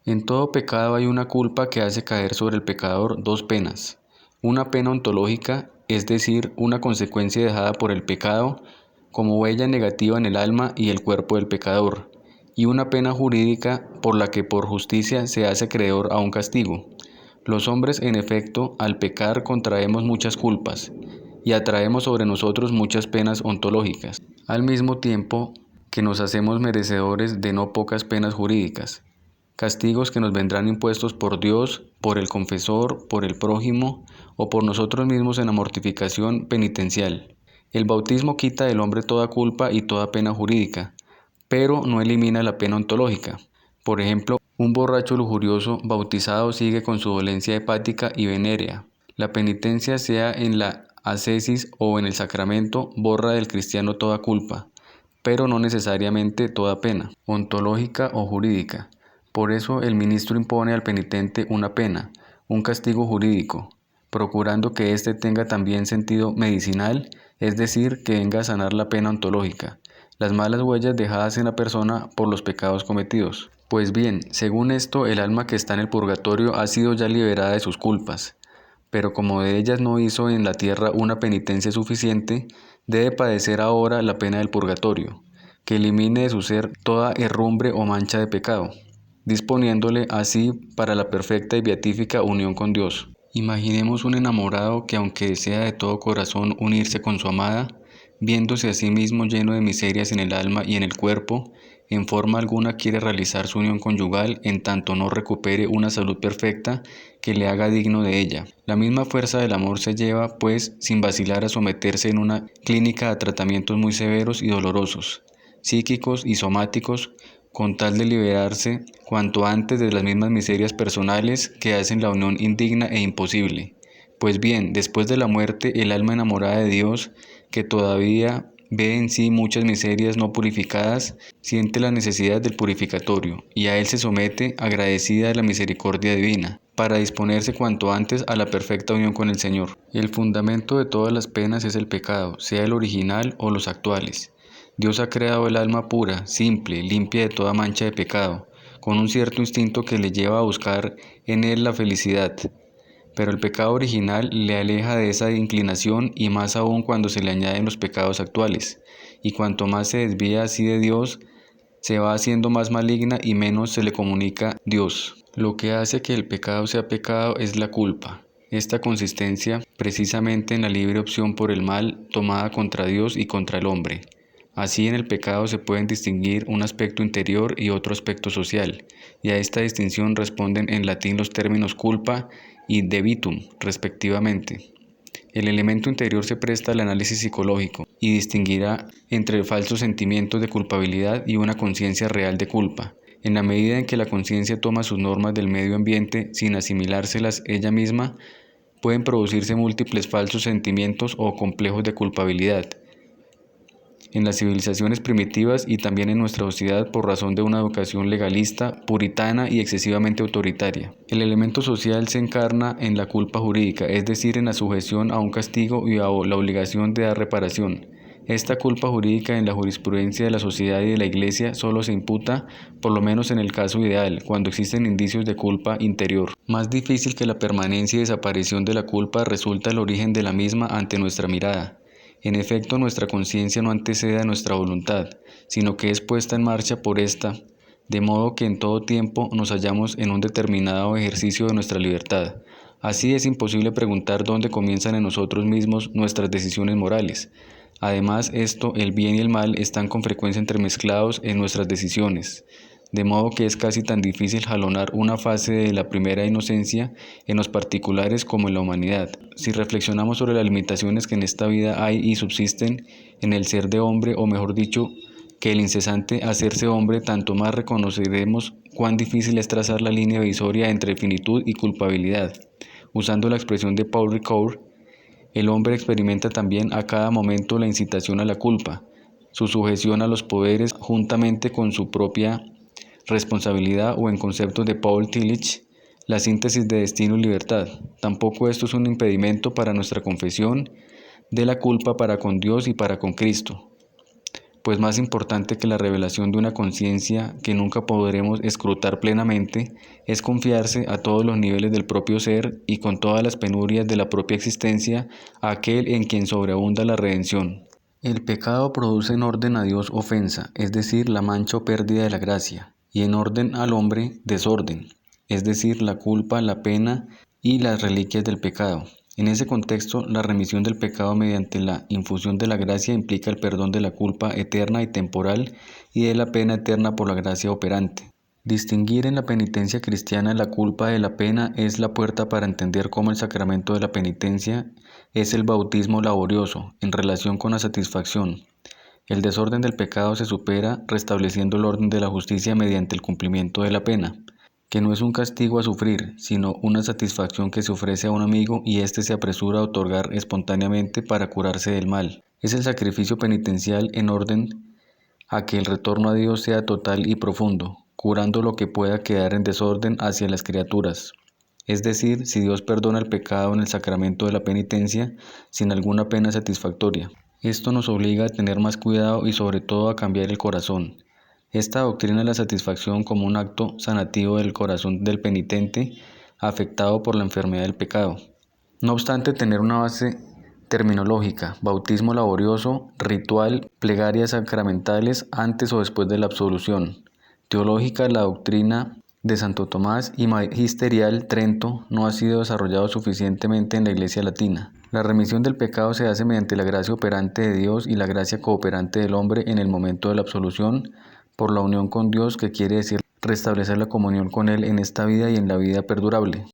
En todo pecado hay una culpa que hace caer sobre el pecador dos penas. Una pena ontológica, es decir, una consecuencia dejada por el pecado, como huella negativa en el alma y el cuerpo del pecador, y una pena jurídica por la que por justicia se hace acreedor a un castigo. Los hombres, en efecto, al pecar contraemos muchas culpas, y atraemos sobre nosotros muchas penas ontológicas, al mismo tiempo que nos hacemos merecedores de no pocas penas jurídicas. Castigos que nos vendrán impuestos por Dios, por el confesor, por el prójimo o por nosotros mismos en la mortificación penitencial. El bautismo quita del hombre toda culpa y toda pena jurídica, pero no elimina la pena ontológica. Por ejemplo, un borracho lujurioso bautizado sigue con su dolencia hepática y venérea. La penitencia, sea en la ascesis o en el sacramento, borra del cristiano toda culpa, pero no necesariamente toda pena, ontológica o jurídica. Por eso el ministro impone al penitente una pena, un castigo jurídico, procurando que éste tenga también sentido medicinal, es decir, que venga a sanar la pena ontológica, las malas huellas dejadas en la persona por los pecados cometidos. Pues bien, según esto, el alma que está en el purgatorio ha sido ya liberada de sus culpas, pero como de ellas no hizo en la tierra una penitencia suficiente, debe padecer ahora la pena del purgatorio, que elimine de su ser toda herrumbre o mancha de pecado, disponiéndole así para la perfecta y beatífica unión con Dios. Imaginemos un enamorado que, aunque desea de todo corazón unirse con su amada, viéndose a sí mismo lleno de miserias en el alma y en el cuerpo, en forma alguna quiere realizar su unión conyugal en tanto no recupere una salud perfecta que le haga digno de ella. La misma fuerza del amor se lleva, pues, sin vacilar a someterse en una clínica a tratamientos muy severos y dolorosos, psíquicos y somáticos, con tal de liberarse cuanto antes de las mismas miserias personales que hacen la unión indigna e imposible. Pues bien, después de la muerte, el alma enamorada de Dios, que todavía ve en sí muchas miserias no purificadas, siente la necesidad del purificatorio, y a él se somete, agradecida de la misericordia divina, para disponerse cuanto antes a la perfecta unión con el Señor. El fundamento de todas las penas es el pecado, sea el original o los actuales. Dios ha creado el alma pura, simple, limpia de toda mancha de pecado, con un cierto instinto que le lleva a buscar en él la felicidad. Pero el pecado original le aleja de esa inclinación, y más aún cuando se le añaden los pecados actuales. Y cuanto más se desvía así de Dios, se va haciendo más maligna y menos se le comunica Dios. Lo que hace que el pecado sea pecado es la culpa. Esta consistencia precisamente en la libre opción por el mal tomada contra Dios y contra el hombre. Así en el pecado se pueden distinguir un aspecto interior y otro aspecto social, y a esta distinción responden en latín los términos culpa y debitum, respectivamente. El elemento interior se presta al análisis psicológico y distinguirá entre falsos sentimientos de culpabilidad y una conciencia real de culpa. En la medida en que la conciencia toma sus normas del medio ambiente sin asimilárselas ella misma, pueden producirse múltiples falsos sentimientos o complejos de culpabilidad. En las civilizaciones primitivas y también en nuestra sociedad por razón de una educación legalista, puritana y excesivamente autoritaria. El elemento social se encarna en la culpa jurídica, es decir, en la sujeción a un castigo y a la obligación de dar reparación. Esta culpa jurídica en la jurisprudencia de la sociedad y de la Iglesia solo se imputa, por lo menos en el caso ideal, cuando existen indicios de culpa interior. Más difícil que la permanencia y desaparición de la culpa resulta el origen de la misma ante nuestra mirada. En efecto, nuestra conciencia no antecede a nuestra voluntad, sino que es puesta en marcha por ésta, de modo que en todo tiempo nos hallamos en un determinado ejercicio de nuestra libertad. Así es imposible preguntar dónde comienzan en nosotros mismos nuestras decisiones morales. Además, el bien y el mal están con frecuencia entremezclados en nuestras decisiones, de modo que es casi tan difícil jalonar una fase de la primera inocencia en los particulares como en la humanidad. Si reflexionamos sobre las limitaciones que en esta vida hay y subsisten en el ser de hombre, o mejor dicho, que el incesante hacerse hombre, tanto más reconoceremos cuán difícil es trazar la línea divisoria entre finitud y culpabilidad. Usando la expresión de Paul Ricoeur, el hombre experimenta también a cada momento la incitación a la culpa, su sujeción a los poderes juntamente con su propia responsabilidad, o en conceptos de Paul Tillich, la síntesis de destino y libertad. Tampoco esto es un impedimento para nuestra confesión de la culpa para con Dios y para con Cristo. pues más importante que la revelación de una conciencia que nunca podremos escrutar plenamente, es confiarse a todos los niveles del propio ser y con todas las penurias de la propia existencia a aquel en quien sobreabunda la redención. El pecado produce en orden a Dios ofensa, es decir, la mancha o pérdida de la gracia, y en orden al hombre desorden, es decir, la culpa, la pena y las reliquias del pecado. En ese contexto, la remisión del pecado mediante la infusión de la gracia implica el perdón de la culpa eterna y temporal y de la pena eterna por la gracia operante. Distinguir en la penitencia cristiana la culpa de la pena es la puerta para entender cómo el sacramento de la penitencia es el bautismo laborioso en relación con la satisfacción. El desorden del pecado se supera restableciendo el orden de la justicia mediante el cumplimiento de la pena, que no es un castigo a sufrir, sino una satisfacción que se ofrece a un amigo y éste se apresura a otorgar espontáneamente para curarse del mal. Es el sacrificio penitencial en orden a que el retorno a Dios sea total y profundo, curando lo que pueda quedar en desorden hacia las criaturas. Es decir, si Dios perdona el pecado en el sacramento de la penitencia sin alguna pena satisfactoria. Esto nos obliga a tener más cuidado y sobre todo a cambiar el corazón. Esta doctrina de la satisfacción como un acto sanativo del corazón del penitente afectado por la enfermedad del pecado. No obstante tener una base terminológica, bautismo laborioso, ritual, plegarias sacramentales antes o después de la absolución. Teológica, la doctrina de Santo Tomás y magisterial Trento no ha sido desarrollado suficientemente en la Iglesia latina. La remisión del pecado se hace mediante la gracia operante de Dios y la gracia cooperante del hombre en el momento de la absolución, por la unión con Dios, que quiere decir restablecer la comunión con Él en esta vida y en la vida perdurable.